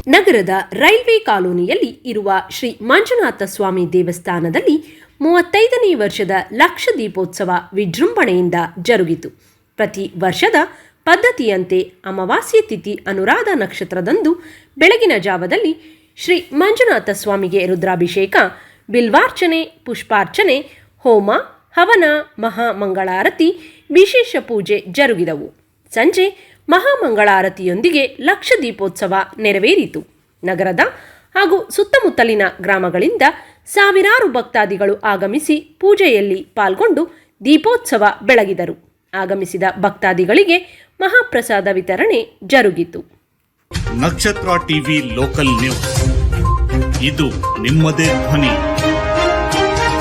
ನಗರದ ರೈಲ್ವೆ ಕಾಲೋನಿಯಲ್ಲಿ ಇರುವ ಶ್ರೀ ಮಂಜುನಾಥ ಸ್ವಾಮಿ ದೇವಸ್ಥಾನದಲ್ಲಿ 35ನೇ ವರ್ಷದ ಲಕ್ಷ ದೀಪೋತ್ಸವ ವಿಜೃಂಭಣೆಯಿಂದ ಜರುಗಿತು. ಪ್ರತಿ ವರ್ಷದ ಪದ್ಧತಿಯಂತೆ ಅಮಾವಾಸ್ಯೆ ತಿಥಿ ಅನುರಾಧ ನಕ್ಷತ್ರದಂದು ಬೆಳಗಿನ ಜಾವದಲ್ಲಿ ಶ್ರೀ ಮಂಜುನಾಥ ಸ್ವಾಮಿಗೆ ರುದ್ರಾಭಿಷೇಕ, ಬಿಲ್ವಾರ್ಚನೆ, ಪುಷ್ಪಾರ್ಚನೆ, ಹೋಮ, ಹವನ, ಮಹಾಮಂಗಳಾರತಿ, ವಿಶೇಷ ಪೂಜೆ ಜರುಗಿದವು. ಸಂಜೆ ಮಹಾಮಂಗಳಾರತಿಯೊಂದಿಗೆ ಲಕ್ಷ ದೀಪೋತ್ಸವ ನೆರವೇರಿತು. ನಗರದ ಹಾಗೂ ಸುತ್ತಮುತ್ತಲಿನ ಗ್ರಾಮಗಳಿಂದ ಸಾವಿರಾರು ಭಕ್ತಾದಿಗಳು ಆಗಮಿಸಿ ಪೂಜೆಯಲ್ಲಿ ಪಾಲ್ಗೊಂಡು ದೀಪೋತ್ಸವ ಬೆಳಗಿದರು. ಆಗಮಿಸಿದ ಭಕ್ತಾದಿಗಳಿಗೆ ಮಹಾಪ್ರಸಾದ ವಿತರಣೆ ಜರುಗಿತು. ನಕ್ಷತ್ರ ಟಿವಿ ಲೋಕಲ್ ನ್ಯೂಸ್, ಇದು ನಿಮ್ಮದೇ ಧ್ವನಿ.